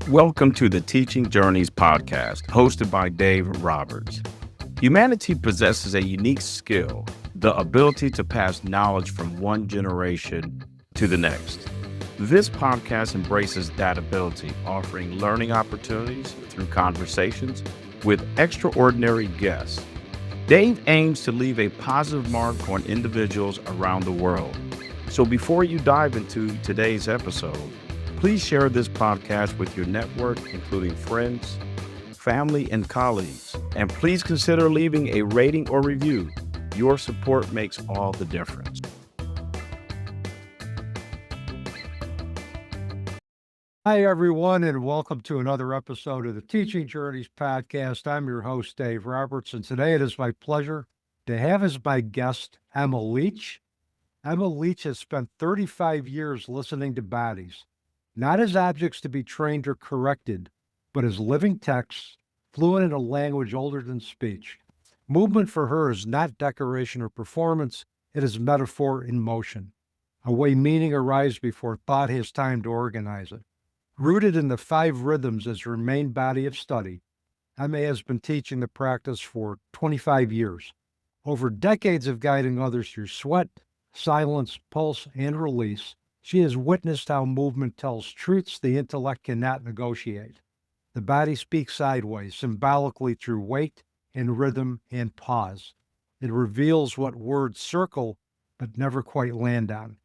Welcome to the Teaching Journeys podcast, hosted by Dave Roberts. Humanity possesses a unique skill, the ability to pass knowledge from one generation to the next. This podcast embraces that ability, offering learning opportunities through conversations with extraordinary guests. Dave aims to leave a positive mark on individuals around the world. So before you dive into today's episode, please share this podcast with your network, including friends, family, and colleagues. And please consider leaving a rating or review. Your support makes all the difference. Hi, everyone, and welcome to another episode of the Teaching Journeys podcast. I'm your host, Dave Roberts, and today it is my pleasure to have as my guest Emma Leach. Emma Leach has spent 35 years listening to bodies, not as objects to be trained or corrected, but as living texts, fluent in a language older than speech. Movement for her is not decoration or performance, it is metaphor in motion, a way meaning arrives before thought has time to organize it. Rooted in the 5 rhythms as her main body of study, Emma has been teaching the practice for 25 years. Over decades of guiding others through sweat, silence, pulse, and release, she has witnessed how movement tells truths the intellect cannot negotiate. The body speaks sideways, symbolically through weight and rhythm and pause. It reveals what words circle but never quite land on.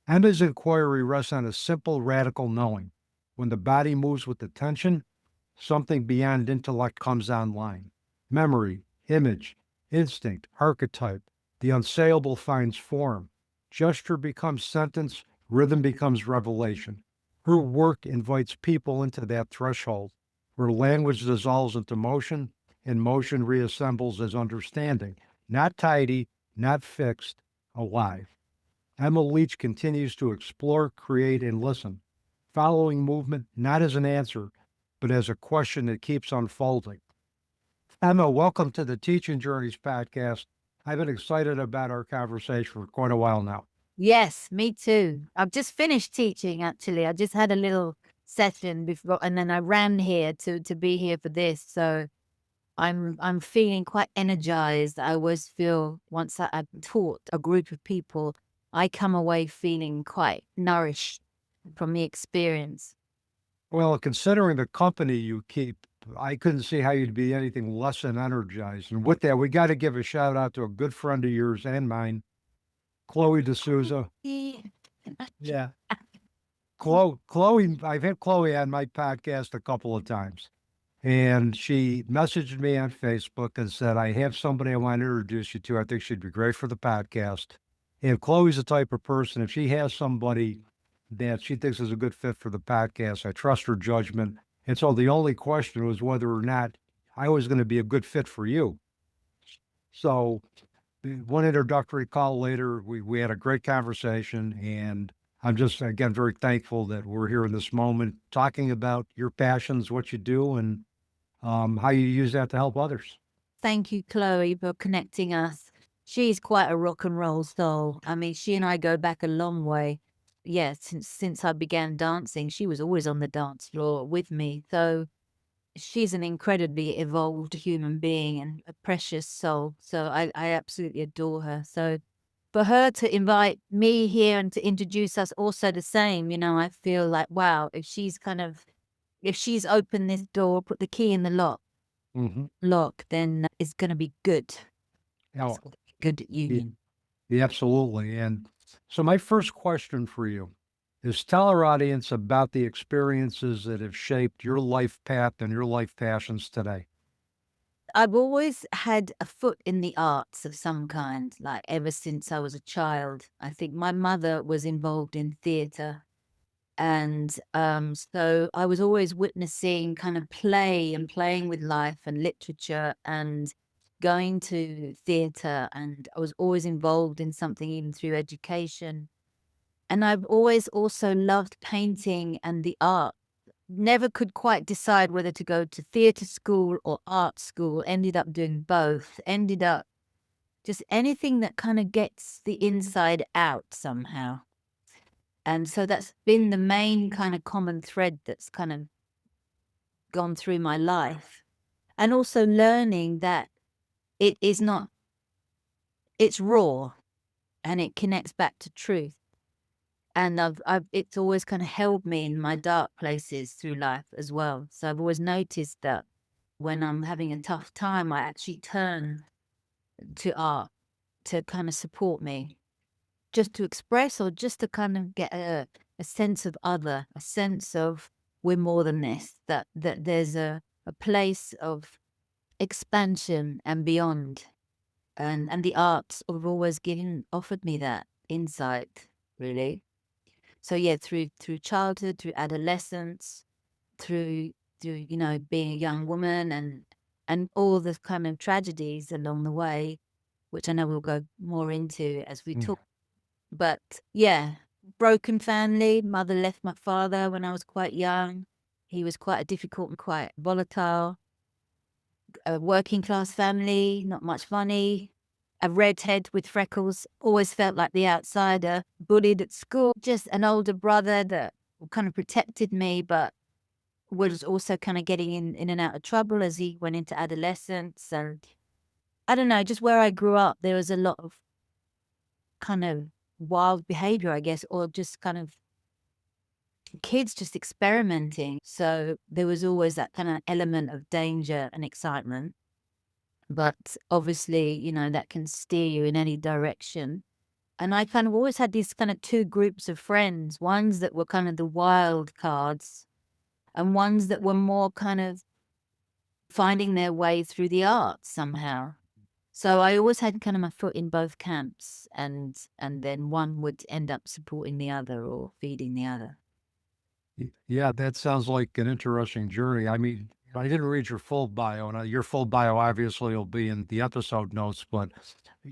Emma's inquiry rests on a simple, radical knowing. When the body moves with attention, something beyond intellect comes online. Memory, image, instinct, archetype, the unsayable finds form. Gesture becomes sentence, rhythm becomes revelation. Her work invites people into that threshold, where language dissolves into motion, and motion reassembles as understanding, not tidy, not fixed, alive. Emma Leach continues to explore, create, and listen, following movement not as an answer, but as a question that keeps unfolding. Emma, welcome to the Teaching Journeys podcast. I've been excited about our conversation for quite a while now. Yes, me too. I've just finished teaching, actually. I just had a little session before, and then I ran here to be here for this. So I'm feeling quite energized. I always feel once I've taught a group of people, I come away feeling quite nourished from the experience. Well, considering the company you keep, I couldn't see how you'd be anything less than energized. And with that, we got to give a shout out to a good friend of yours and mine, Chloe D'Souza. Yeah. Chloe, I've had Chloe on my podcast a couple of times, and she messaged me on Facebook and said, I have somebody I want to introduce you to. I think she'd be great for the podcast. And Chloe's the type of person, if she has somebody that she thinks is a good fit for the podcast, I trust her judgment. And so the only question was whether or not I was going to be a good fit for you. So one introductory call later, we had a great conversation, and I'm just, again, very thankful that we're here in this moment talking about your passions, what you do, and how you use that to help others. Thank you, Chloe, for connecting us. She's quite a rock and roll soul. I mean, she and I go back a long way. Yeah, since I began dancing, she was always on the dance floor with me. So she's an incredibly evolved human being and a precious soul. So I absolutely adore her. So for her to invite me here and to introduce us also the same, I feel like, wow, if she's opened this door, put the key in the lock, then it's going to be good. Now, It's good union. yeah, absolutely. And so my first question for you is tell our audience about the experiences that have shaped your life path and your life passions today. I've always had a foot in the arts of some kind, like ever since I was a child. I think my mother was involved in theatre. And so I was always witnessing kind of play and playing with life and literature and going to theatre. And I was always involved in something, even through education. And I've always also loved painting and the art. Never could quite decide whether to go to theatre school or art school. Ended up doing both. Ended up just anything that kind of gets the inside out somehow. And so that's been the main kind of common thread that's kind of gone through my life, and also learning that it is not, it's raw and it connects back to truth. And it's always kind of held me in my dark places through life as well. So I've always noticed that when I'm having a tough time, I actually turn to art to kind of support me, just to express, or just to kind of get a sense of other, a sense of we're more than this, that there's a place of expansion and beyond. And the arts have always offered me that insight, really. So yeah, through childhood, through adolescence, through being a young woman, and all the kind of tragedies along the way, which I know we'll go more into as we talk. But yeah, broken family. Mother left my father when I was quite young. He was quite a difficult and quite volatile. A working class family, not much money. A redhead with freckles, always felt like the outsider. Bullied at school. Just an older brother that kind of protected me, but was also kind of getting in and out of trouble as he went into adolescence. And I don't know, just where I grew up, there was a lot of kind of wild behavior, I guess, or just kind of kids just experimenting. So there was always that kind of element of danger and excitement. But obviously, that can steer you in any direction. And I kind of always had these kind of two groups of friends, ones that were kind of the wild cards and ones that were more kind of finding their way through the arts somehow. So I always had kind of my foot in both camps, and then one would end up supporting the other or feeding the other. Yeah, that sounds like an interesting journey. I mean, I didn't read your full bio, and your full bio obviously will be in the episode notes. But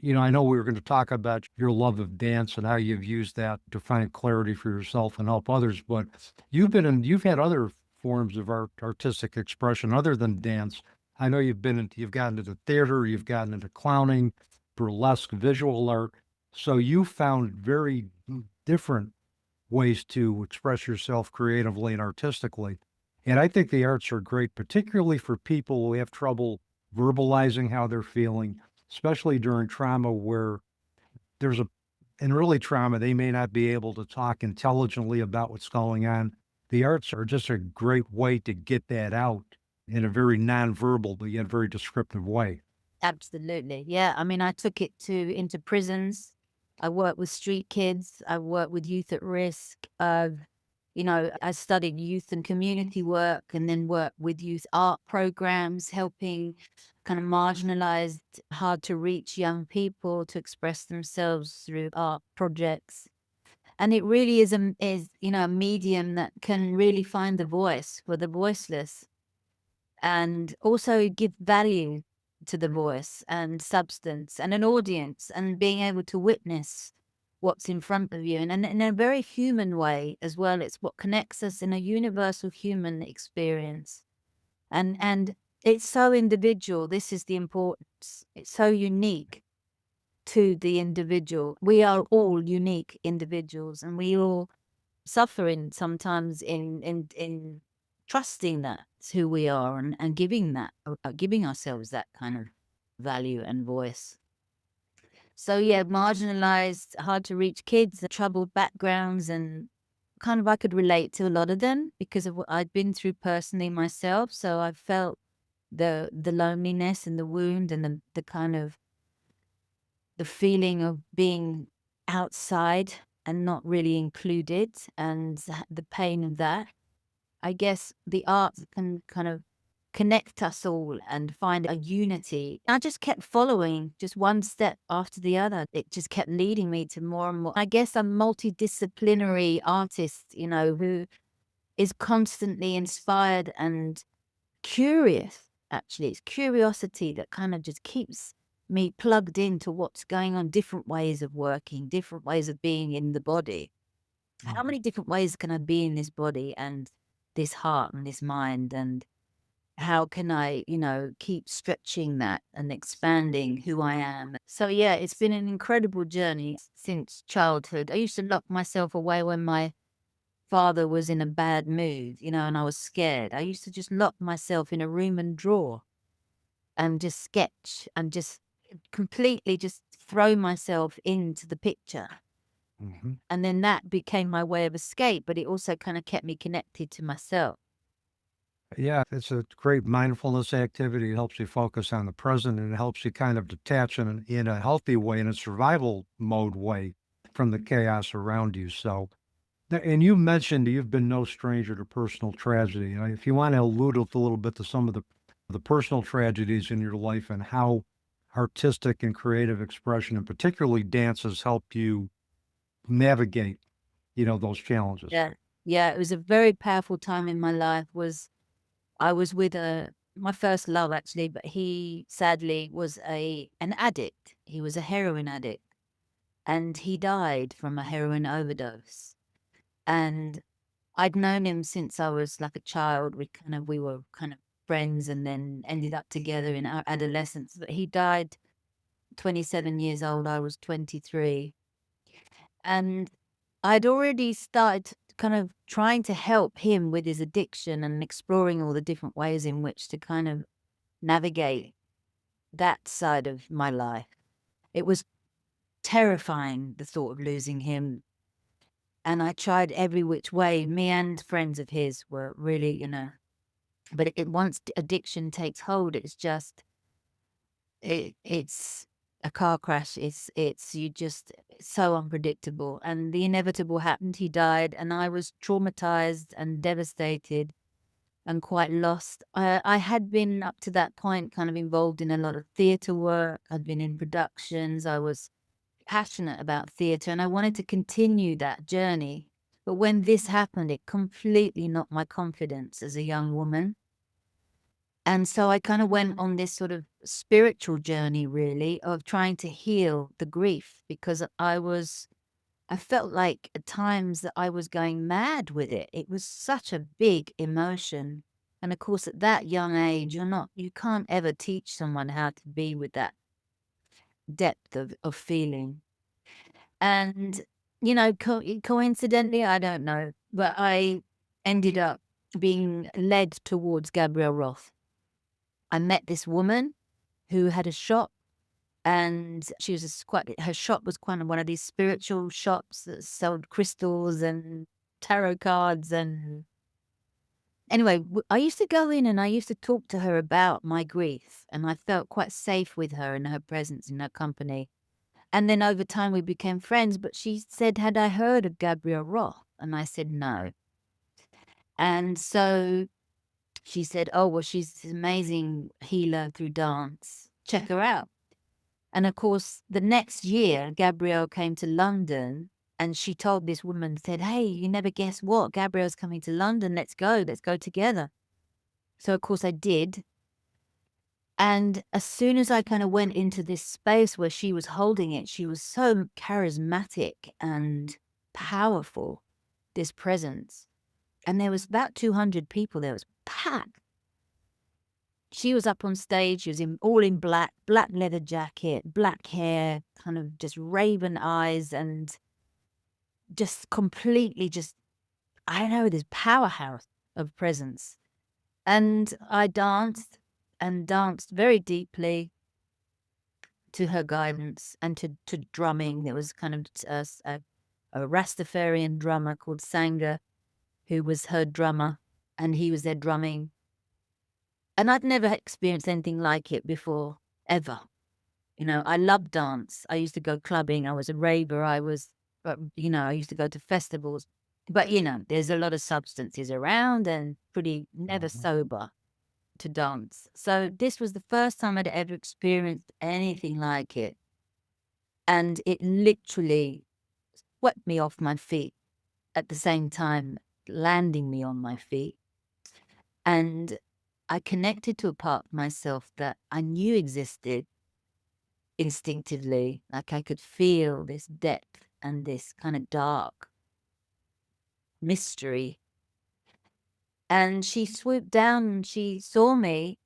I know we were going to talk about your love of dance and how you've used that to find clarity for yourself and help others. But you've had other forms of artistic expression other than dance. I know you've gotten into theater, you've gotten into clowning, burlesque, visual art. So you found very different ways to express yourself creatively and artistically. And I think the arts are great, particularly for people who have trouble verbalizing how they're feeling, especially during trauma where there's in early trauma, they may not be able to talk intelligently about what's going on. The arts are just a great way to get that out in a very nonverbal, but yet very descriptive way. Absolutely. Yeah. I mean, I took it into prisons. I worked with street kids. I worked with youth at risk. I studied youth and community work, and then worked with youth art programs, helping kind of marginalized, hard to reach young people to express themselves through art projects. And it really is a medium that can really find the voice for the voiceless, and also give value to the voice and substance and an audience, and being able to witness what's in front of you, and in a very human way as well. It's what connects us in a universal human experience. And it's so individual. This is the importance. It's so unique to the individual. We are all unique individuals, and we all suffering sometimes in trusting that's who we are, and giving giving ourselves that kind of value and voice. So yeah, marginalized, hard to reach kids, troubled backgrounds, and kind of I could relate to a lot of them because of what I'd been through personally myself. So I felt the loneliness and the wound, and the kind of the feeling of being outside and not really included, and the pain of that. I guess the arts can kind of connect us all and find a unity. I just kept following just one step after the other. It just kept leading me to more and more. I guess I'm multidisciplinary artist, who is constantly inspired and curious. Actually, it's curiosity that kind of just keeps me plugged into what's going on, different ways of working, different ways of being in the body. How many different ways can I be in this body and this heart and this mind? And how can I, keep stretching that and expanding who I am? So yeah, it's been an incredible journey since childhood. I used to lock myself away when my father was in a bad mood, and I was scared, I used to just lock myself in a room and draw and just sketch and just completely just throw myself into the picture. Hmm. And then that became my way of escape, but it also kind of kept me connected to myself. Yeah, it's a great mindfulness activity. It helps you focus on the present and it helps you kind of detach in a healthy way, in a survival mode way from the chaos around you. So, and you mentioned you've been no stranger to personal tragedy. If you want to allude a little bit to some of the personal tragedies in your life and how artistic and creative expression, and particularly dance, has helped you navigate, those challenges. Yeah. Yeah, it was a very powerful time in my life. I was with my first love actually, but he sadly was an addict. He was a heroin addict and he died from a heroin overdose. And I'd known him since I was like a child. We were kind of friends and then ended up together in our adolescence. But he died 27 years old. I was 23. And I'd already started kind of trying to help him with his addiction and exploring all the different ways in which to kind of navigate that side of my life. It was terrifying, the thought of losing him. And I tried every which way. Me and friends of his were really, but once addiction takes hold, it's a car crash. It's you just so unpredictable. And the inevitable happened. He died, and I was traumatized and devastated and quite lost. I had been up to that point kind of involved in a lot of theatre work. I'd been in productions. I was passionate about theatre, and I wanted to continue that journey. But when this happened, it completely knocked my confidence as a young woman. And so I kind of went on this sort of spiritual journey, really, of trying to heal the grief because I felt like at times that I was going mad with it. It was such a big emotion. And of course, at that young age, you can't ever teach someone how to be with that depth of feeling. And, coincidentally, I don't know, but I ended up being led towards Gabrielle Roth. I met this woman who had a shop, and she was her shop was kind of one of these spiritual shops that sold crystals and tarot cards. And anyway, I used to go in and I used to talk to her about my grief, and I felt quite safe with her in her presence, in her company. And then over time we became friends, but she said, had I heard of Gabrielle Roth? And I said, no. And so she said, oh, well, she's this amazing healer through dance. Check her out. And of course, the next year, Gabrielle came to London and she told this woman, said, hey, you never guess what? Gabrielle's coming to London. Let's go together. So, of course, I did. And as soon as I kind of went into this space where she was holding it, she was so charismatic and powerful, this presence. And there was about 200 people there. It was packed. She was up on stage. She was all in black leather jacket, black hair, kind of just raven eyes, and just completely I don't know, this powerhouse of presence. And I danced and danced very deeply to her guidance and to drumming. There was kind of a Rastafarian drummer called Sangha who was her drummer, and he was there drumming. And I'd never experienced anything like it before, ever. I loved dance. I used to go clubbing. I was a raver. I used to go to festivals. But, there's a lot of substances around and pretty never Mhm. sober to dance. So this was the first time I'd ever experienced anything like it. And it literally swept me off my feet at the same time, landing me on my feet. And I connected to a part of myself that I knew existed instinctively. Like I could feel this depth and this kind of dark mystery. And she swooped down and she saw me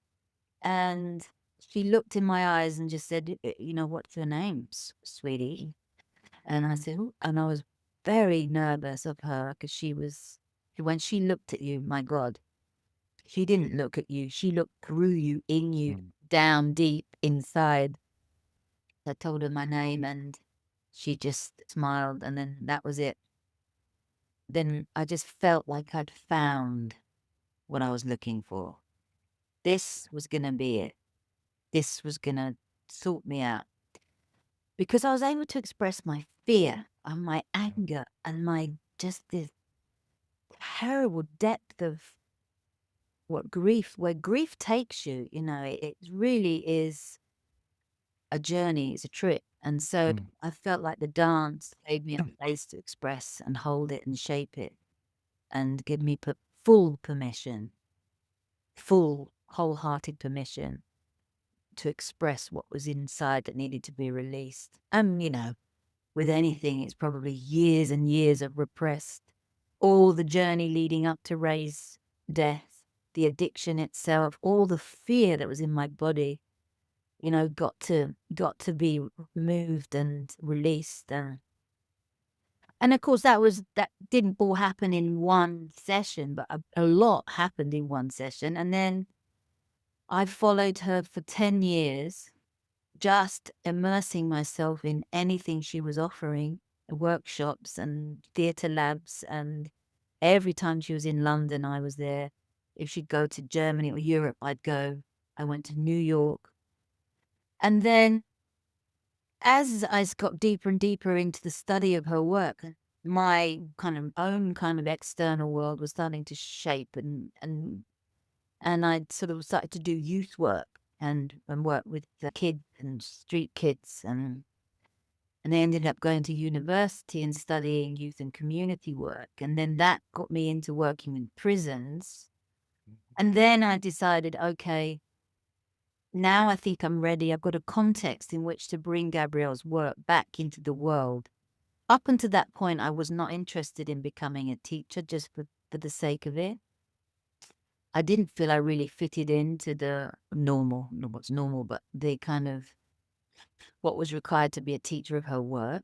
and she looked in my eyes and just said, what's your name, sweetie? And I said, "Ooh," and I was very nervous of her because when she looked at you, my God, she didn't look at you. She looked through you, in you, down deep inside. I told her my name and she just smiled, and then that was it. Then I just felt like I'd found what I was looking for. This was going to be it. This was going to sort me out. Because I was able to express my fear and my anger and my just this terrible depth of where grief takes you, it really is a journey, it's a trip. And so I felt like the dance gave me a place to express and hold it and shape it and give me full permission, full wholehearted permission to express what was inside that needed to be released. With anything, it's probably years and years of repressed, all the journey leading up to Ray's death, the addiction itself, all the fear that was in my body, got to be removed and released. And of course that didn't all happen in one session, but a lot happened in one session. And then I followed her for 10 years, just immersing myself in anything she was offering, workshops and theatre labs. And every time she was in London, I was there. If she'd go to Germany or Europe, I'd go. I went to New York. And then as I got deeper and deeper into the study of her work, my own external world was starting to shape, and I sort of started to do youth work and work with the kids and street kids, and I ended up going to university and studying youth and community work, and then that got me into working in prisons. And then I decided, okay, now I think I'm ready. I've got a context in which to bring Gabrielle's work back into the world. Up until that point, I was not interested in becoming a teacher just for the sake of it. I didn't feel I really fitted into the normal, not what's normal, but the kind of what was required to be a teacher of her work.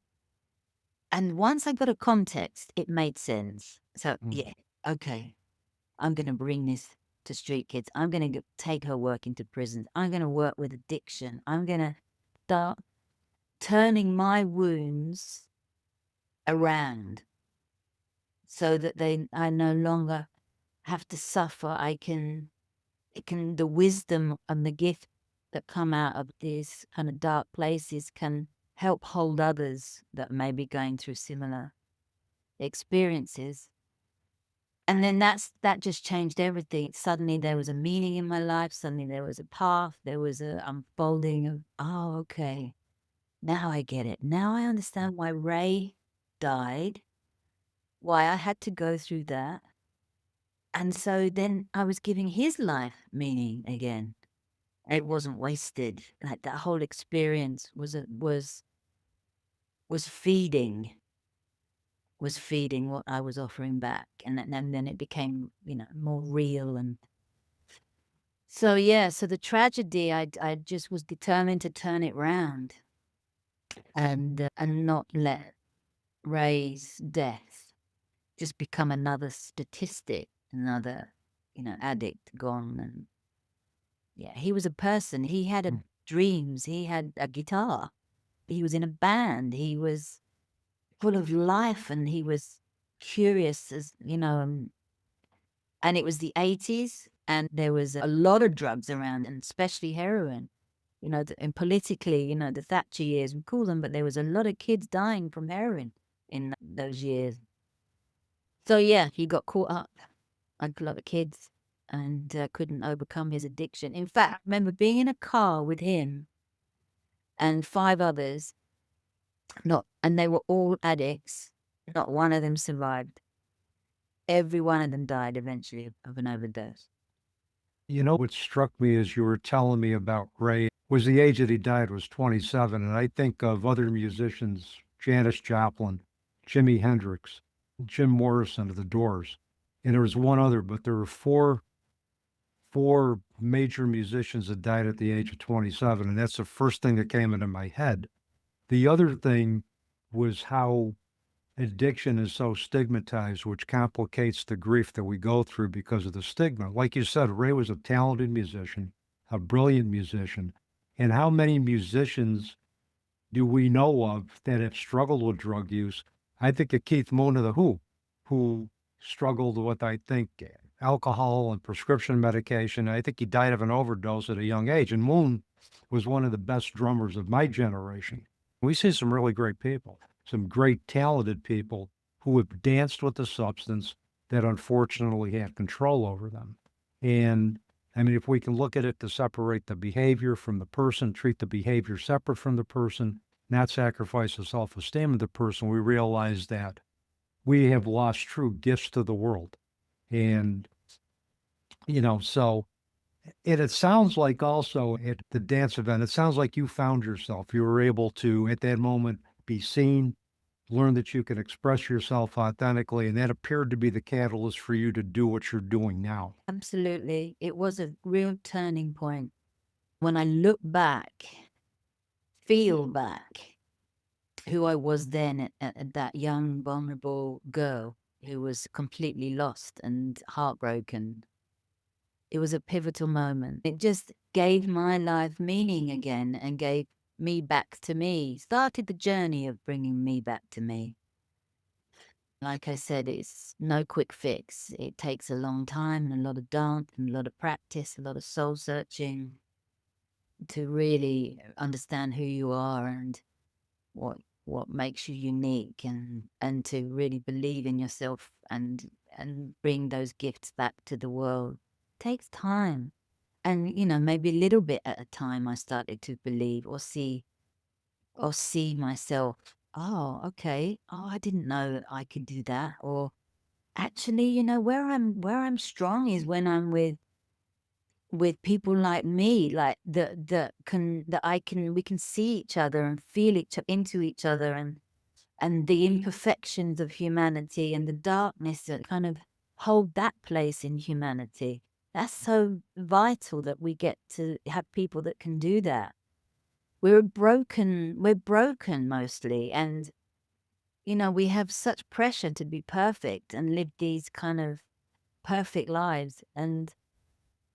And once I got a context, it made sense. So, yeah, okay, I'm going to bring this to street kids. I'm going to take her work into prisons. I'm going to work with addiction. I'm going to start turning my wounds around so that I no longer have to suffer. The wisdom and the gift that come out of these kind of dark places can help hold others that may be going through similar experiences. And then that just changed everything. Suddenly there was a meaning in my life. Suddenly there was a path. There was a unfolding of, oh, okay, now I get it. Now I understand why Ray died, why I had to go through that. And so then I was giving his life meaning again. It wasn't wasted. Like that whole experience was feeding what I was offering back, and then it became more real. And so so the tragedy, I just was determined to turn it round and not let Ray's death just become another statistic, another addict gone. And he was a person. He had dreams. He had a guitar. He was in a band. He was full of life, and he was curious, as and it was the 80s, and there was a lot of drugs around, and especially heroin. And politically, the Thatcher years, we call them, but there was a lot of kids dying from heroin in those years. So he got caught up, like a lot of kids, and couldn't overcome his addiction. In fact, I remember being in a car with him and 5 others, and they were all addicts. Not one of them survived. Every one of them died eventually of an overdose. What struck me as you were telling me about Ray was the age that he died was 27. And I think of other musicians, Janis Joplin, Jimi Hendrix, Jim Morrison of the Doors. And there was one other, but there were four major musicians that died at the age of 27. And that's the first thing that came into my head. The other thing was how addiction is so stigmatized, which complicates the grief that we go through because of the stigma. Like you said, Ray was a talented musician, a brilliant musician. And how many musicians do we know of that have struggled with drug use? I think of Keith Moon of The who struggled with, I think, alcohol and prescription medication. I think he died of an overdose at a young age. And Moon was one of the best drummers of my generation. We see some really great people, some great talented people who have danced with the substance that unfortunately had control over them. And I mean, if we can look at it to separate the behavior from the person, treat the behavior separate from the person, not sacrifice the self-esteem of the person, we realize that we have lost true gifts to the world. And, so it sounds like also at the dance event, it sounds like you found yourself. You were able to, at that moment, be seen, learn that you can express yourself authentically, and that appeared to be the catalyst for you to do what you're doing now. Absolutely. It was a real turning point. When I look back, feel back who I was then at that young, vulnerable girl who was completely lost and heartbroken. It was a pivotal moment. It just gave my life meaning again and gave me back to me, started the journey of bringing me back to me. Like I said, it's no quick fix. It takes a long time and a lot of dance and a lot of practice, a lot of soul searching to really understand who you are and what makes you unique, and to really believe in yourself and bring those gifts back to the world. It takes time. And maybe a little bit at a time I started to believe or see myself. Oh, okay. Oh, I didn't know that I could do that. Or actually, where I'm strong is when I'm with people like me, like we can see each other and feel into each other, and the imperfections of humanity and the darkness that kind of hold that place in humanity. That's so vital that we get to have people that can do that. We're broken mostly, and we have such pressure to be perfect and live these kind of perfect lives, and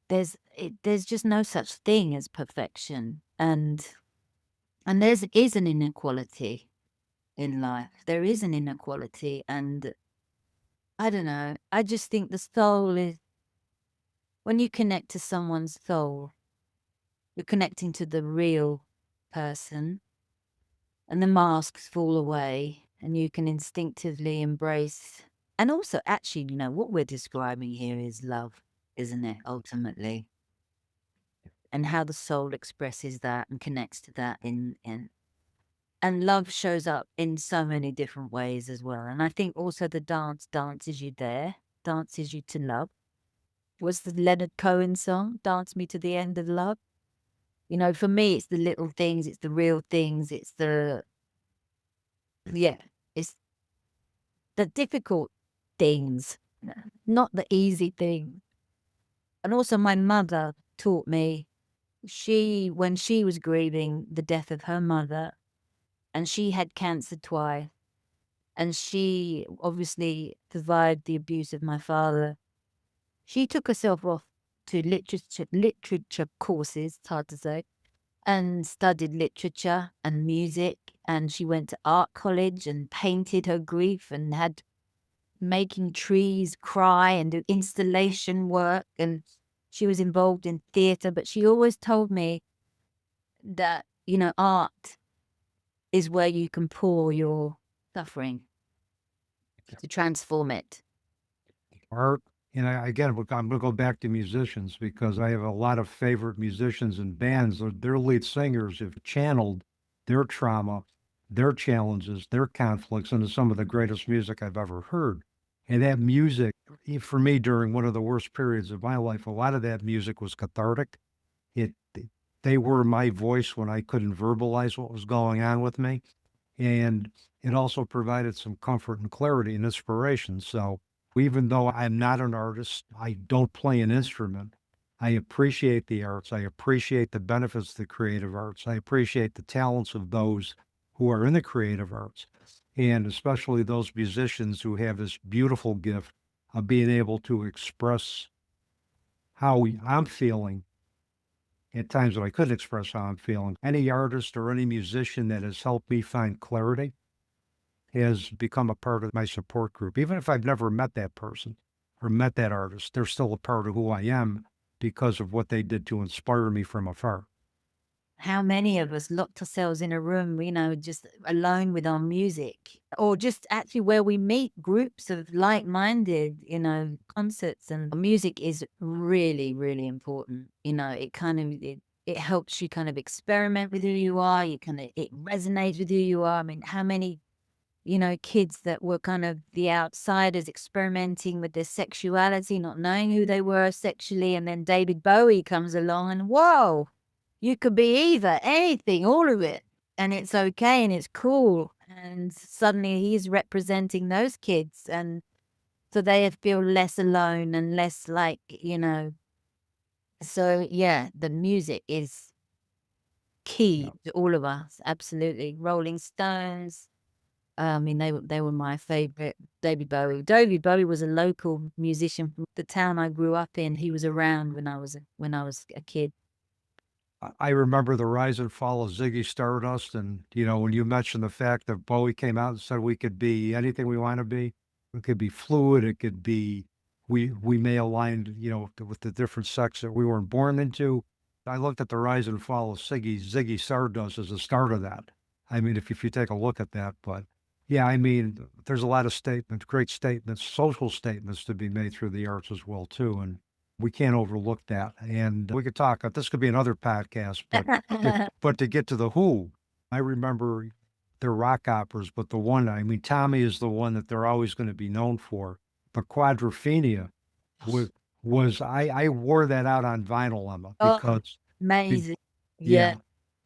there's just no such thing as perfection, and there is an inequality in life. There is an inequality, and I don't know. I just think the soul is, when you connect to someone's soul, you're connecting to the real person, and the masks fall away, and you can instinctively embrace. And also, actually, what we're describing here is love, isn't it, ultimately? And how the soul expresses that and connects to that and love shows up in so many different ways as well. And I think also the dances you there, dances you to love. Was the Leonard Cohen song, Dance Me to the End of Love? For me, it's the little things, it's the real things, it's it's the difficult things, not the easy things. And also my mother taught me, when she was grieving the death of her mother, and she had cancer twice, and she obviously survived the abuse of my father. She took herself off to literature courses, it's hard to say, and studied literature and music. And she went to art college and painted her grief and had making trees cry and do installation work. And she was involved in theater, but she always told me that, art is where you can pour your suffering to transform it. Art, and again, I'm going to go back to musicians because I have a lot of favorite musicians and bands. Their lead singers have channeled their trauma, their challenges, their conflicts into some of the greatest music I've ever heard. And that music, for me, during one of the worst periods of my life, a lot of that music was cathartic. It, they were my voice when I couldn't verbalize what was going on with me. And it also provided some comfort and clarity and inspiration. So even though I'm not an artist, I don't play an instrument. I appreciate the arts. I appreciate the benefits of the creative arts. I appreciate the talents of those who are in the creative arts. And especially those musicians who have this beautiful gift of being able to express how I'm feeling at times that I couldn't express how I'm feeling. Any artist or any musician that has helped me find clarity has become a part of my support group. Even if I've never met that person or met that artist, they're still a part of who I am because of what they did to inspire me from afar. How many of us locked ourselves in a room, just alone with our music, or just actually where we meet groups of like-minded, concerts, and music is really, really important. It helps you kind of experiment with who you are. It resonates with who you are. I mean, how many, kids that were kind of the outsiders experimenting with their sexuality, not knowing who they were sexually, and then David Bowie comes along and whoa, you could be either, anything, all of it, and it's okay and it's cool. And suddenly he's representing those kids, and so they feel less alone and less like, So yeah, the music is Yeah. key to all of us. Absolutely. Rolling Stones. I mean, they were my favorite. David Bowie. David Bowie was a local musician from the town I grew up in. He was around when I was a kid. I remember the rise and fall of Ziggy Stardust. And, when you mentioned the fact that Bowie came out and said we could be anything we want to be, we could be fluid, it could be, we may align, with the different sex that we weren't born into. I looked at the rise and fall of Ziggy Stardust as the start of that. I mean, if you take a look at that, but yeah, I mean, there's a lot of statements, great statements, social statements to be made through the arts as well, too. And we can't overlook that. And we could talk, this could be another podcast, but to get to the Who, I remember their rock operas, but the one, I mean, Tommy is the one that they're always going to be known for. But Quadrophenia was, I wore that out on vinyl, Emma, Oh, because, amazing. Yeah,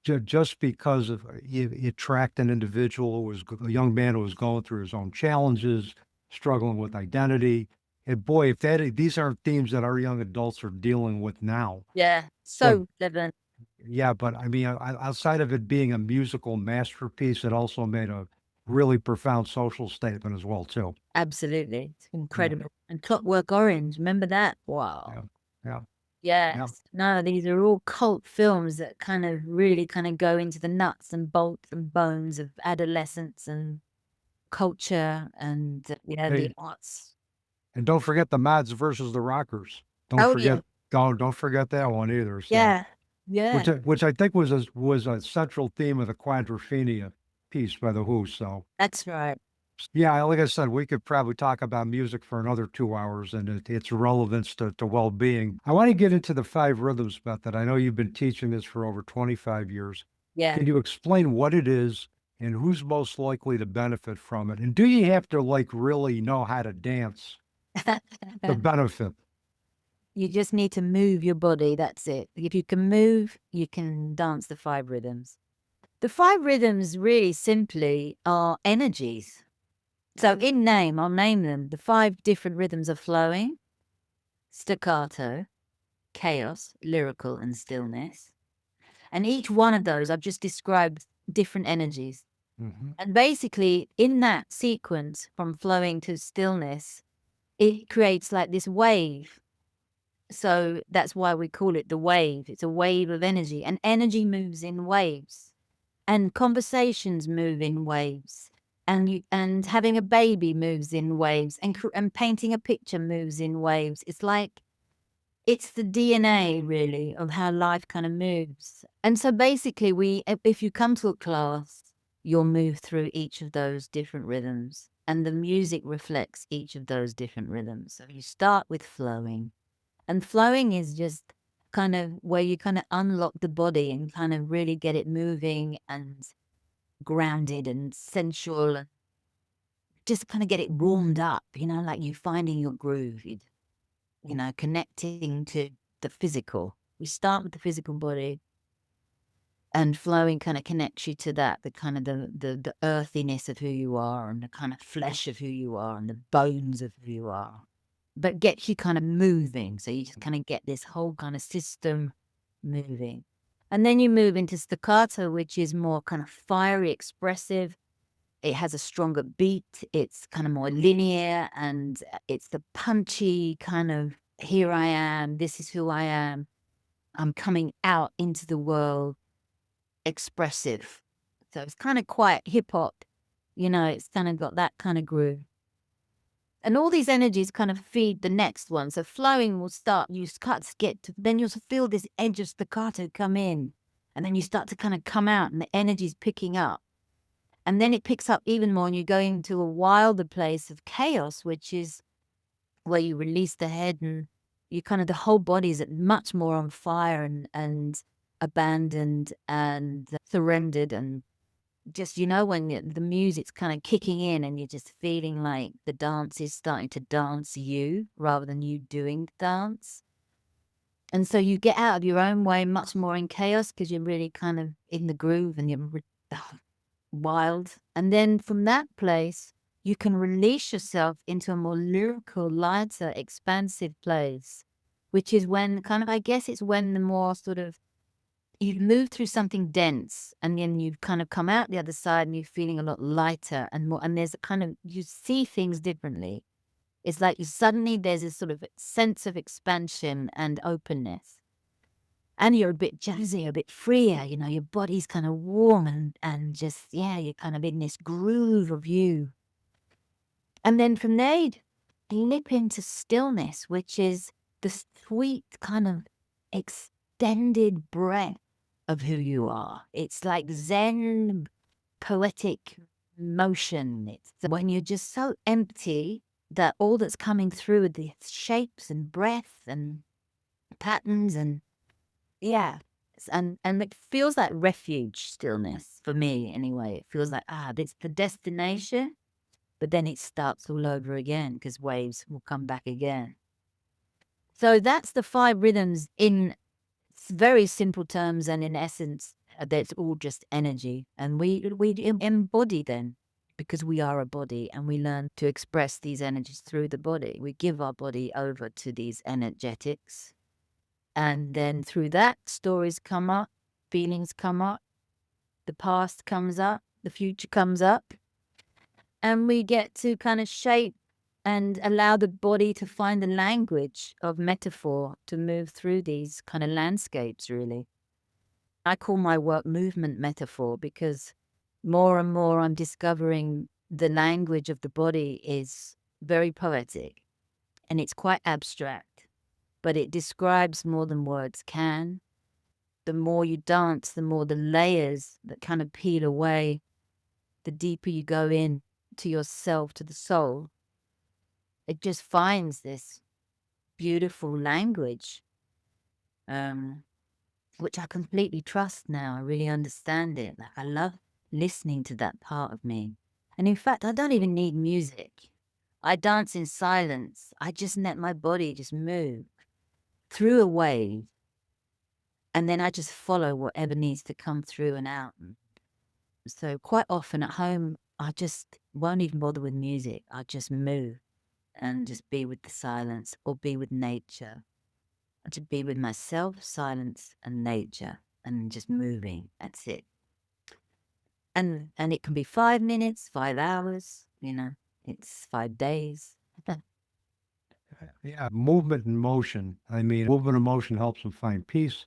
yeah, just because of it tracked an individual who was a young man who was going through his own challenges, struggling with identity. And boy, if these aren't themes that our young adults are dealing with now. yeah. But So relevant. yeah, but I mean, outside of it being a musical masterpiece, it also made a really profound social statement as well, too. Absolutely. It's Yeah, incredible. And Clockwork Orange, remember that? Wow. yeah, yeah, yeah. Yes. No, these are all cult films that kind of really kind of go into the nuts and bolts and bones of adolescence and culture and the Hey, arts. and don't forget the Mods versus the Rockers. Don't Oh forget, yeah. don't forget that one either. So. Yeah. Yeah. Which I think was a central theme of the Quadrophenia piece by the Who. So That's right. yeah, like I said, we could probably talk about music for another 2 hours and its relevance to well-being. I want to get into the five rhythms method. I know you've been teaching this for over 25 years. Yeah. Can you explain what it is and who's most likely to benefit from it? And do you have to like really know how to dance to benefit? You just need to move your body. That's it. If you can move, you can dance the five rhythms. The five rhythms really simply are energies. So in name, I'll name them. The five different rhythms of flowing, staccato, chaos, lyrical, and stillness. And each one of those, I've just described different energies. Hmm. And basically, in that sequence from flowing to stillness, it creates like this wave. So that's why we call it the wave. It's a wave of energy, and energy moves in waves, and conversations move in waves, and having a baby moves in waves, and painting a picture moves in waves. It's like it's the DNA really of how life kind of moves. And so basically, if you come to a class, you'll move through each of those different rhythms, and the music reflects each of those different rhythms. So you start with flowing. And flowing is just kind of where you kind of unlock the body and kind of really get it moving and grounded and sensual and just kind of get it warmed up, like you finding your groove, connecting to the physical. We start with the physical body, and flowing kind of connects you to that, the kind of the earthiness of who you are and the kind of flesh of who you are and the bones of who you are, but gets you kind of moving. So you just kind of get this whole kind of system moving. And then you move into staccato, which is more kind of fiery, expressive. It has a stronger beat. It's kind of more linear, and it's the punchy kind of, here I am, this is who I am. I'm coming out into the world expressive. So it's kind of quite hip hop, it's kind of got that kind of groove. And all these energies kind of feed the next one. So flowing will start, you start to get to, then you'll feel this edge of staccato come in. And then you start to kind of come out and the energy's picking up. And then it picks up even more and you go into a wilder place of chaos, which is where you release the head and you kind of, the whole body is much more on fire and abandoned and surrendered, and just, when the music's kind of kicking in and you're just feeling like the dance is starting to dance you rather than you doing the dance. And so you get out of your own way much more in chaos because you're really kind of in the groove and you're wild. And then from that place, you can release yourself into a more lyrical, lighter, expansive place, which is when kind of, I guess it's when the more sort of, you've moved through something dense and then you've kind of come out the other side and you're feeling a lot lighter and more, and there's a kind of, you see things differently. It's like suddenly there's this sort of sense of expansion and openness. And you're a bit jazzy, a bit freer, your body's kind of warm and just, you're kind of in this groove of you. And then from there, you slip into stillness, which is the sweet kind of extended breath of who you are. It's like Zen poetic motion. It's when you're just so empty that all that's coming through are the shapes and breath and patterns and and it feels like refuge stillness for me anyway. It feels like, it's the destination, but then it starts all over again because waves will come back again. So that's the 5 rhythms in very simple terms, and in essence, that's all just energy. And we embody them because we are a body and we learn to express these energies through the body. We give our body over to these energetics. And then through that, stories come up, feelings come up, the past comes up, the future comes up. And we get to kind of shape and allow the body to find the language of metaphor to move through these kind of landscapes, really. I call my work movement metaphor because more and more I'm discovering the language of the body is very poetic and it's quite abstract, but it describes more than words can. The more you dance, the more the layers that kind of peel away, the deeper you go in to yourself, to the soul. It just finds this beautiful language, which I completely trust now. I really understand it. Like, I love listening to that part of me. And in fact, I don't even need music. I dance in silence. I just let my body just move through a wave. And then I just follow whatever needs to come through and out. So quite often at home, I just won't even bother with music. I just move and just be with the silence or be with nature. To be with myself, silence and nature and just moving. That's it. And it can be 5 minutes, 5 hours, it's 5 days. Yeah, movement and motion. I mean, movement and motion helps them find peace.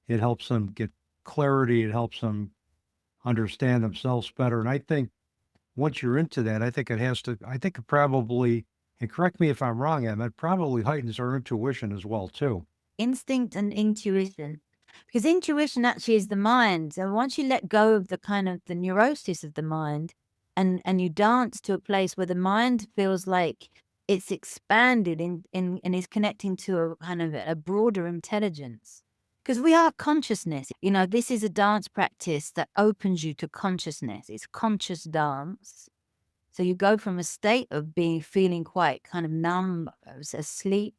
It helps them get clarity. It helps them understand themselves better. And I think once you're into that, I think it probably, and correct me if I'm wrong, Em, it probably heightens our intuition as well, too. Instinct and intuition. Because intuition actually is the mind. And once you let go of the kind of the neurosis of the mind and you dance to a place where the mind feels like it's expanded and is connecting to a kind of a broader intelligence. Because we are consciousness. This is a dance practice that opens you to consciousness. It's conscious dance. So you go from a state of feeling quite kind of numb, asleep,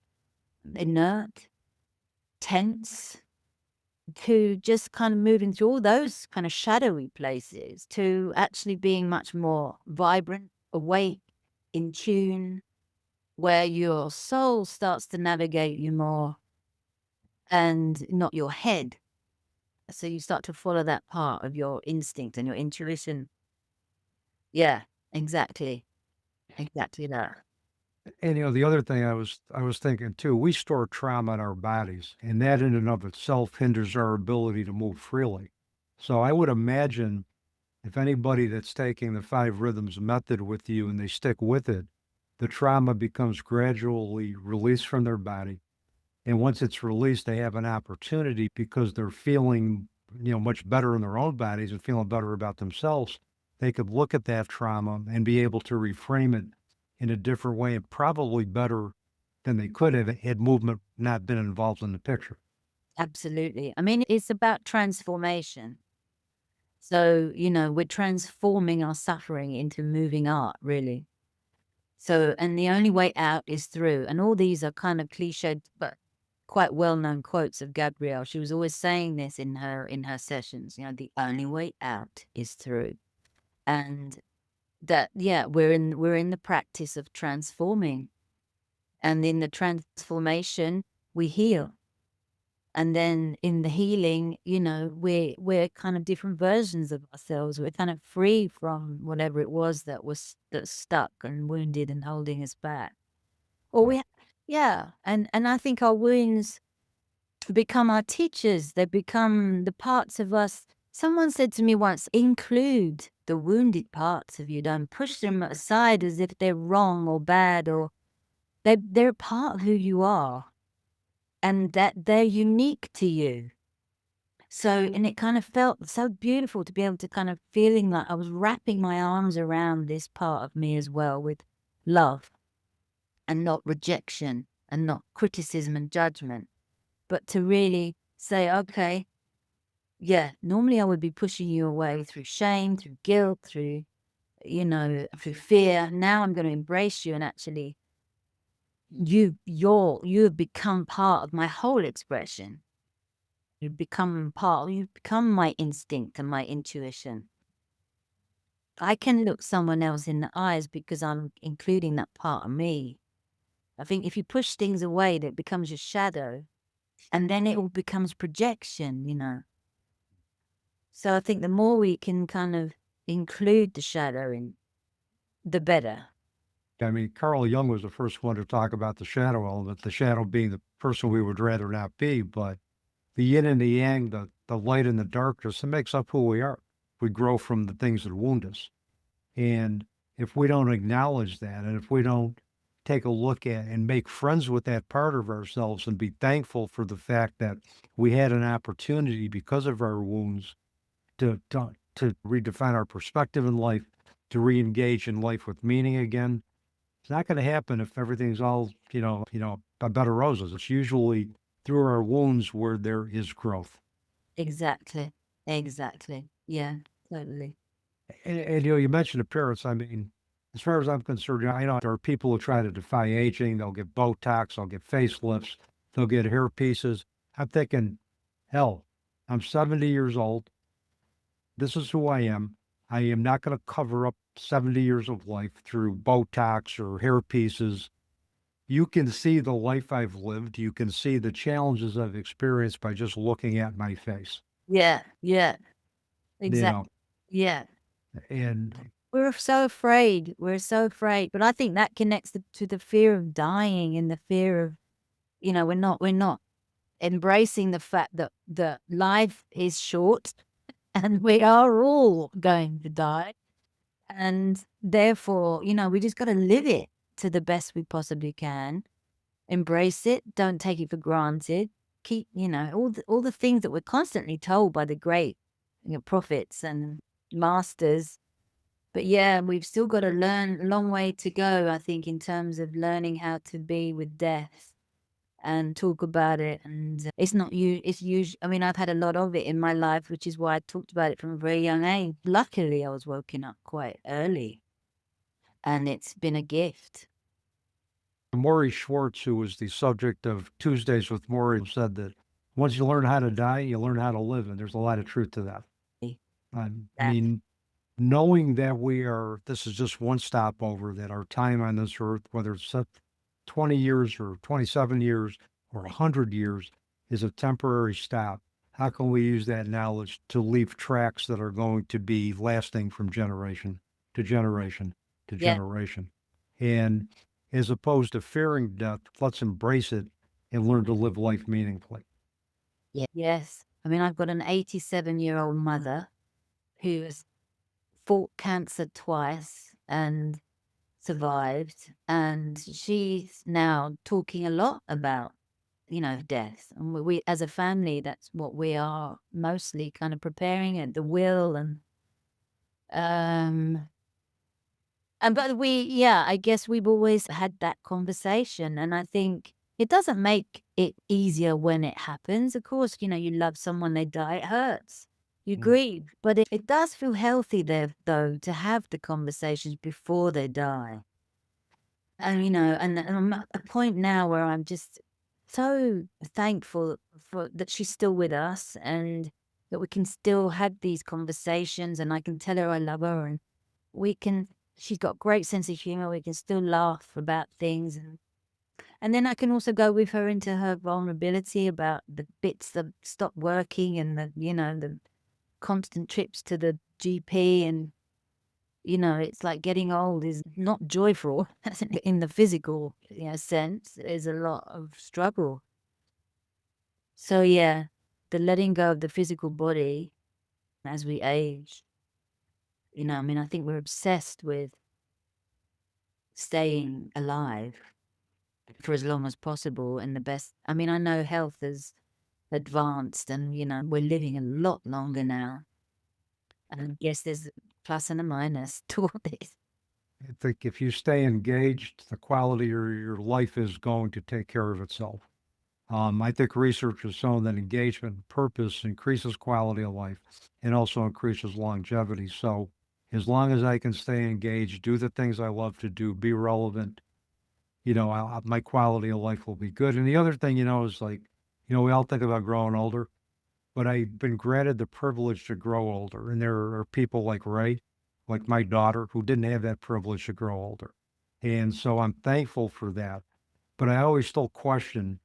inert, tense, to just kind of moving through all those kind of shadowy places to actually being much more vibrant, awake, in tune, where your soul starts to navigate you more and not your head. So you start to follow that part of your instinct and your intuition. Yeah, exactly. Exactly that. And the other thing I was thinking too, we store trauma in our bodies, and that in and of itself hinders our ability to move freely. So I would imagine if anybody that's taking the five rhythms method with you and they stick with it, the trauma becomes gradually released from their body. And once it's released, they have an opportunity because they're feeling, much better in their own bodies and feeling better about themselves. They could look at that trauma and be able to reframe it in a different way and probably better than they could have had movement not been involved in the picture. Absolutely. I mean, it's about transformation. So, we're transforming our suffering into moving art, really. So, and the only way out is through. And all these are kind of cliched, but quite well-known quotes of Gabrielle. She was always saying this in her sessions, the only way out is through. And that, yeah, we're in the practice of transforming. And in the transformation, we heal. And then in the healing, we're kind of different versions of ourselves. We're kind of free from whatever it was that's stuck and wounded and holding us back. Or yeah. And I think our wounds become our teachers. They become the parts of us. Someone said to me once, include the wounded parts of you. Don't push them aside as if they're wrong or bad, or they're part of who you are, and that they're unique to you. So, and it kind of felt so beautiful to be able to kind of feeling like I was wrapping my arms around this part of me as well with love and not rejection and not criticism and judgment, but to really say, okay, yeah, normally I would be pushing you away through shame, through guilt, through fear. Now I'm going to embrace you, and actually you have become part of my whole expression. You've become my instinct and my intuition. I can look someone else in the eyes because I'm including that part of me. I think if you push things away, that becomes your shadow, and then it all becomes projection. So I think the more we can kind of include the shadow in, the better. I mean, Carl Jung was the first one to talk about the shadow element, the shadow being the person we would rather not be, but the yin and the yang, the light and the darkness, it makes up who we are. We grow from the things that wound us. And if we don't acknowledge that, and if we don't take a look at and make friends with that part of ourselves and be thankful for the fact that we had an opportunity because of our wounds to redefine our perspective in life, to re-engage in life with meaning again, it's not going to happen if everything's all, a bed of roses. It's usually through our wounds where there is growth. Exactly. Exactly. Yeah, totally. And you mentioned appearance. I mean, as far as I'm concerned, I know there are people who try to defy aging. They'll get Botox, they'll get facelifts, they'll get hair pieces. I'm thinking, hell, I'm 70 years old. This is who I am. I am not going to cover up 70 years of life through Botox or hair pieces. You can see the life I've lived. You can see the challenges I've experienced by just looking at my face, Yeah, yeah, you know, exactly. Yeah. and We're so afraid. We're so afraid. But I think that connects to the fear of dying and the fear of, we're not embracing the fact that life is short and we are all going to die. And therefore, we just got to live it to the best we possibly can. Embrace it. Don't take it for granted. Keep, all the things that we're constantly told by the great prophets and masters. But yeah, we've still got to learn, a long way to go, I think, in terms of learning how to be with death and talk about it. And it's not you, it's usually, I mean, I've had a lot of it in my life, which is why I talked about it from a very young age. Luckily, I was woken up quite early, and it's been a gift. Maury Schwartz, who was the subject of Tuesdays with Maury, said that once you learn how to die, you learn how to live. And there's a lot of truth to that. I That, mean, knowing that this is just one stopover, that our time on this earth, whether it's 20 years or 27 years or 100 years, is a temporary stop. How can we use that knowledge to leave tracks that are going to be lasting from generation? to generation to Yeah. generation. And as opposed to fearing death, let's embrace it and learn to live life meaningfully. Yeah. Yes. I mean, I've got an 87-year-old mother who has fought cancer twice and survived. And she's now talking a lot about, death. And we as a family, that's what we are mostly kind of preparing at the will. Um, but I guess we've always had that conversation. And I think it doesn't make it easier when it happens. Of course, you love someone, they die, it hurts. You Mm. grieve. But it does feel healthy there, though, to have the conversations before they die. And, and I'm at a point now where I'm just so thankful for that she's still with us and that we can still have these conversations and I can tell her I love her and she's got a great sense of humor. We can still laugh about things. And then I can also go with her into her vulnerability about the bits that stop working and the constant trips to the GP. And, it's like getting old is not joyful in the physical sense. There's a lot of struggle. So, yeah, the letting go of the physical body as we age, I mean, I think we're obsessed with staying alive for as long as possible and the best. I mean, I know health has advanced and, we're living a lot longer now. And I guess there's a plus and a minus to all this. I think if you stay engaged, the quality of your life is going to take care of itself. I think research has shown that engagement and purpose increases quality of life and also increases longevity. So, as long as I can stay engaged, do the things I love to do, be relevant, my quality of life will be good. And the other thing, is like, we all think about growing older, but I've been granted the privilege to grow older. And there are people like Ray, like my daughter, who didn't have that privilege to grow older. And so I'm thankful for that. But I always still question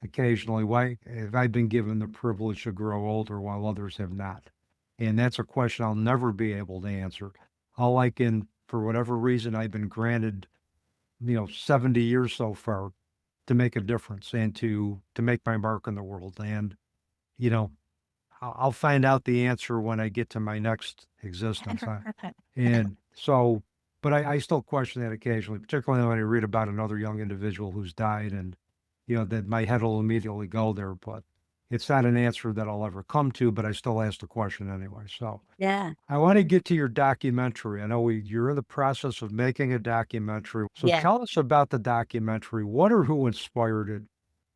occasionally why have I been given the privilege to grow older while others have not? And that's a question I'll never be able to answer. All I can, for whatever reason, I've been granted, 70 years so far to make a difference and to make my mark in the world. And, you know, I'll find out the answer when I get to my next existence. And so, but I still question that occasionally, particularly when I read about another young individual who's died and, that my head will immediately go there. But it's not an answer that I'll ever come to, but I still ask the question anyway. So Yeah. I want to get to your documentary. I know you're in the process of making a documentary. So Yeah. tell us about the documentary. What or who inspired it?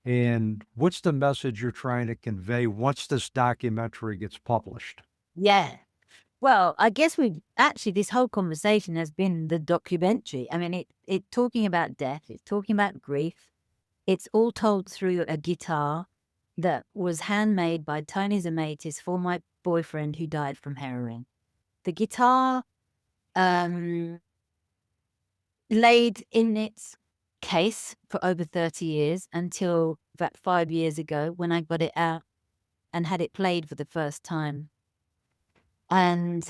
And what's the message you're trying to convey once this documentary gets published? Yeah. Well, I guess this whole conversation has been the documentary. I mean, it talking about death, it's talking about grief. It's all told through a guitar that was handmade by Tony Zamatis for my boyfriend who died from heroin. The guitar laid in its case for over 30 years until about 5 years ago when I got it out and had it played for the first time. And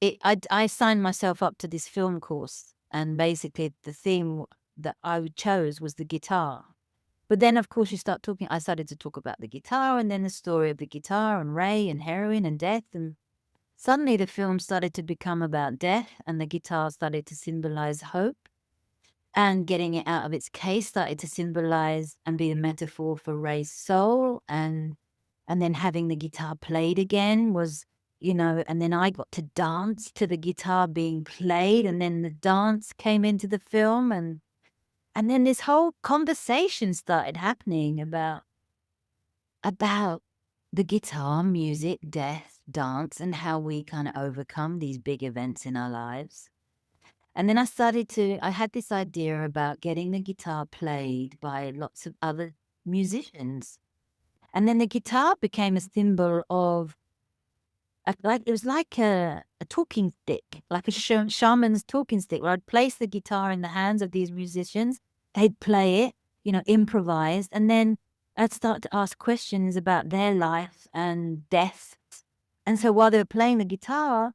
I signed myself up to this film course, and basically the theme that I chose was the guitar. But then, of course, I started to talk about the guitar and then the story of the guitar and Ray and heroin and death. And suddenly the film started to become about death and the guitar started to symbolize hope. And getting it out of its case started to symbolize and be a metaphor for Ray's soul. And then having the guitar played again was, and then I got to dance to the guitar being played. And then the dance came into the film. And then this whole conversation started happening about the guitar, music, death, dance, and how we kind of overcome these big events in our lives. And then I had this idea about getting the guitar played by lots of other musicians. And then the guitar became a symbol of, it was like a talking stick, like a shaman's talking stick, where I'd place the guitar in the hands of these musicians. They'd play it, improvised. And then I'd start to ask questions about their life and death. And so while they were playing the guitar,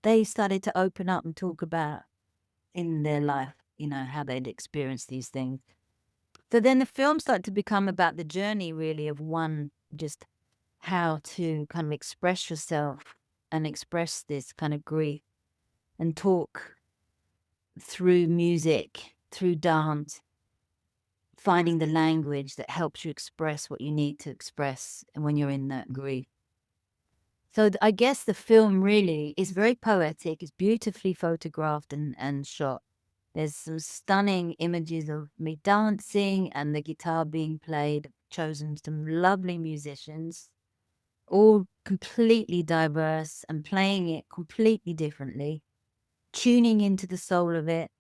they started to open up and talk about in their life, how they'd experienced these things. So then the film started to become about the journey, really, of one, just how to kind of express yourself and express this kind of grief and talk through music, through dance, finding the language that helps you express what you need to express when you're in that grief. So I guess the film really is very poetic. It's beautifully photographed and shot. There's some stunning images of me dancing and the guitar being played. I've chosen some lovely musicians, all completely diverse and playing it completely differently, tuning into the soul of it,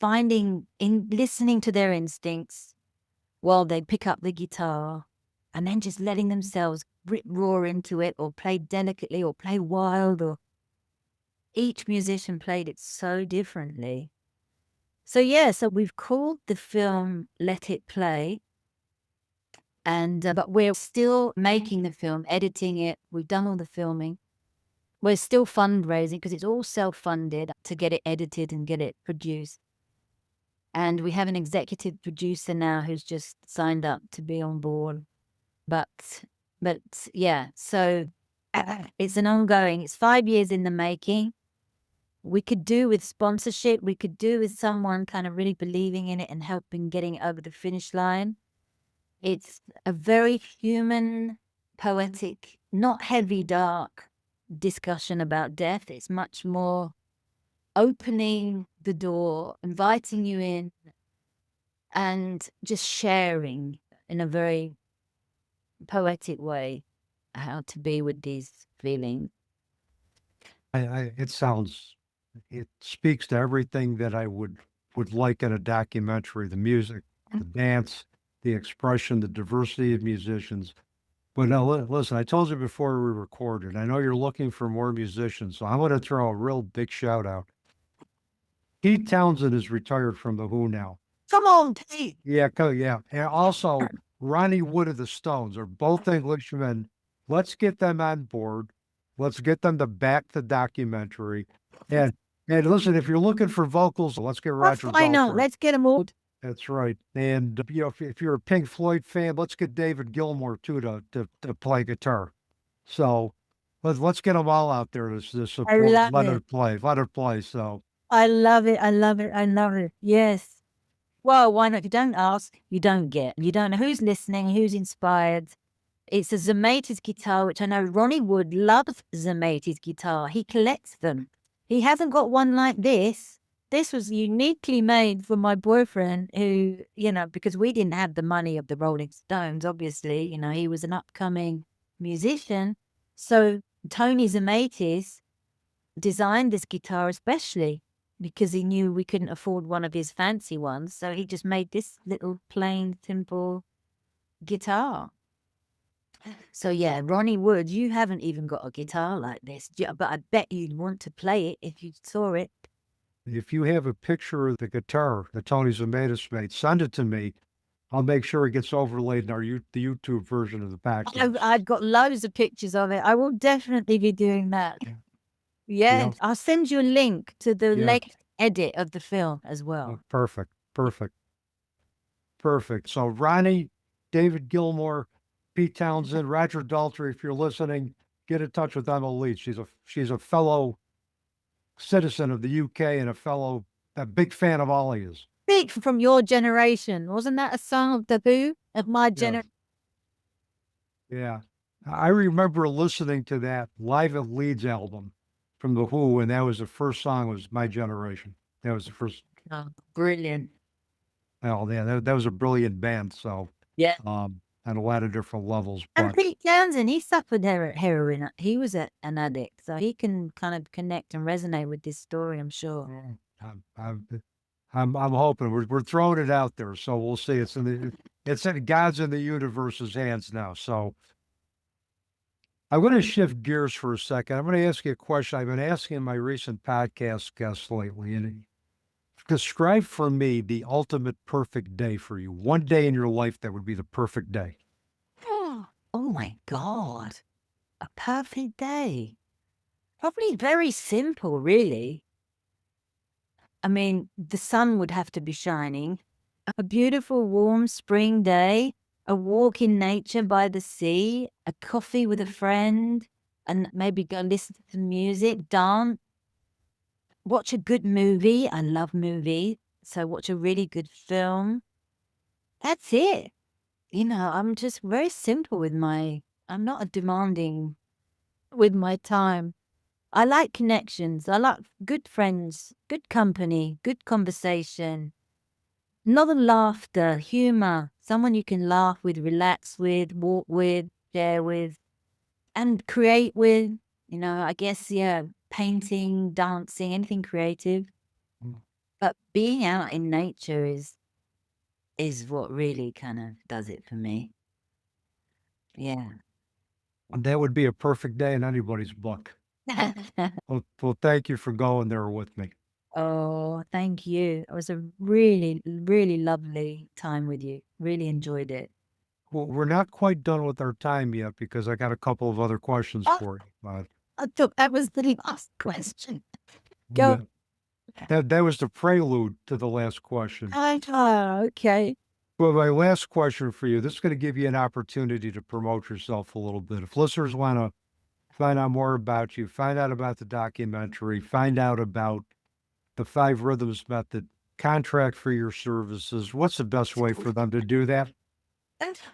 listening to their instincts while they pick up the guitar, and then just letting themselves rip roar into it, or play delicately, or play wild, or each musician played it so differently. So we've called the film Let It Play, and but we're still making the film, editing it. We've done all the filming. We're still fundraising because it's all self-funded to get it edited and get it produced. And we have an executive producer now who's just signed up to be on board. But yeah, so it's an ongoing, it's 5 years in the making. We could do with sponsorship. We could do with someone kind of really believing in it and helping getting it over the finish line. It's a very human, poetic, not heavy, dark discussion about death. It's much more opening the door, inviting you in, and just sharing in a very poetic way how to be with these feelings. It sounds, it speaks to everything that I would like in a documentary: the music, the dance, the expression, the diversity of musicians. But now, listen, I told you before we recorded, I know you're looking for more musicians, so I'm going to throw a real big shout out. Pete Townsend is retired from the Who now. Come on, Pete. Yeah, yeah. And also, Ronnie Wood of the Stones are both Englishmen. Let's get them on board. Let's get them to back the documentary. And listen, if you're looking for vocals, let's get Roger I know. Daltrey. Let's get them all. That's right. And if you're a Pink Floyd fan, let's get David Gilmour too to play guitar. So let's get them all out there to support. Let it play. Let it play. So I love it. I love it. I love it. Yes. Well, why not? If you don't ask, you don't get. You don't know who's listening, who's inspired. It's a Zemaitis guitar, which I know Ronnie Wood loves. Zemaitis guitar. He collects them. He hasn't got one like this. This was uniquely made for my boyfriend who, because we didn't have the money of the Rolling Stones, obviously, he was an upcoming musician. So Tony Zemaitis designed this guitar especially because he knew we couldn't afford one of his fancy ones. So he just made this little plain, simple guitar. So yeah, Ronnie Wood, you haven't even got a guitar like this, but I bet you'd want to play it if you saw it. If you have a picture of the guitar that Tony Zemaitis made, send it to me. I'll make sure it gets overlaid in the YouTube version of the podcast. I've got loads of pictures of it. I will definitely be doing that. Yeah, I'll send you a link to the latest edit of the film as well. Perfect. So Ronnie, David Gilmour, Pete Townsend, Roger Daltrey, if you're listening, get in touch with Emma Leach. She's a fellow citizen of the UK and a big fan of Ollie's. Big from your generation. Wasn't that a song of the Who of my generation? Yeah. I remember listening to that Live at Leeds album from the Who, and that was the first song, was My Generation. That was the first. Oh, brilliant. Well, yeah, that was a brilliant band. So yeah, on a lot of different levels. And Pete Townsend, he suffered heroin. He was an addict, so he can kind of connect and resonate with this story, I'm sure. I'm hoping we're throwing it out there, so we'll see. It's in God's and the universe's hands now. So I'm going to shift gears for a second. I'm going to ask you a question I've been asking my recent podcast guests lately, and describe for me the ultimate perfect day for you. One day in your life that would be the perfect day. Oh my God, a perfect day. Probably very simple, really. I mean, the sun would have to be shining. A beautiful, warm spring day, a walk in nature by the sea, a coffee with a friend, and maybe go listen to some music, dance, watch a good movie. I love movies. So watch a really good film. That's it. I'm just very simple with I'm not a demanding with my time. I like connections. I like good friends, good company, good conversation. Lot of laughter, humor, someone you can laugh with, relax with, walk with, share with, and create with. I guess, yeah, painting, dancing, anything creative. Mm. But being out in nature is what really kind of does it for me. Yeah. And that would be a perfect day in anybody's book. Well, thank you for going there with me. Oh, thank you. It was a really, really lovely time with you. Really enjoyed it. Well, we're not quite done with our time yet because I got a couple of other questions Oh, for you. But I thought that was the last question. Go. that was the prelude to the last question. Oh, okay. Well, my last question for you, this is going to give you an opportunity to promote yourself a little bit. If listeners want to find out more about you, find out about the documentary, find out about the 5 Rhythms Method, contract for your services, what's the best way for them to do that?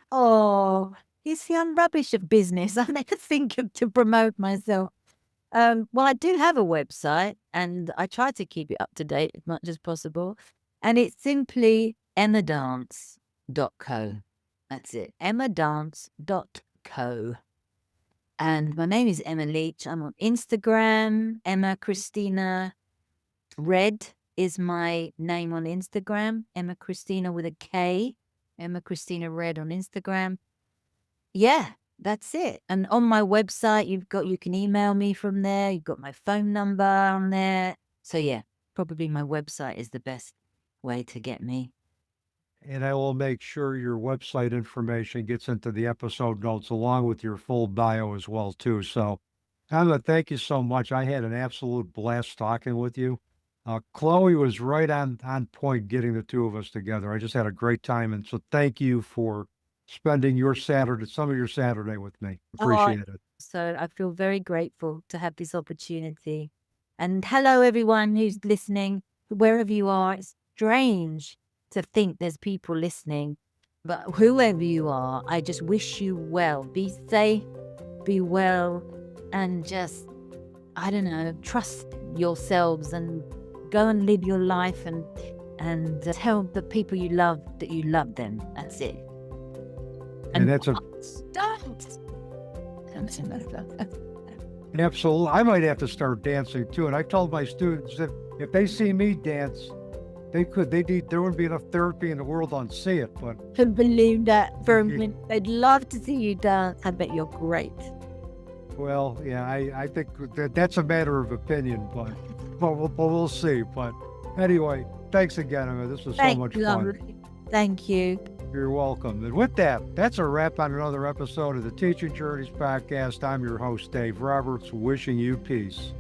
Oh, you see, I'm rubbish at business. I never think of to promote myself. Well, I do have a website and I try to keep it up to date as much as possible. And it's simply emmadance.co. That's it, emmadance.co. And my name is Emma Leach. I'm on Instagram, Emma Christina Red is my name on Instagram, Emma Christina with a K, Emma Christina Red on Instagram. Yeah, that's it. And on my website, you can email me from there. You've got my phone number on there. So yeah, probably my website is the best way to get me. And I will make sure your website information gets into the episode notes along with your full bio as well too. So, Emma, thank you so much. I had an absolute blast talking with you. Chloe was right on point getting the two of us together. I just had a great time, and so thank you for spending some of your Saturday with me. Appreciate it. So I feel very grateful to have this opportunity. And hello, everyone who's listening, wherever you are. It's strange to think there's people listening, but whoever you are, I just wish you well. Be safe, be well, and just, I don't know, trust yourselves and go and live your life and tell the people you love that you love them. That's it. And that's Don't. absolutely. I might have to start dancing too. And I told my students if they see me dance, there wouldn't be enough therapy in the world on see it. But I believe that for a minute. I'd love to see you dance. I bet you're great. well, yeah, I think that's a matter of opinion, but we'll see. But anyway, thanks again, Emma. This was so much fun. Thank you. You're welcome. And with that, that's a wrap on another episode of the Teaching Journeys podcast. I'm your host, Dave Roberts, wishing you peace.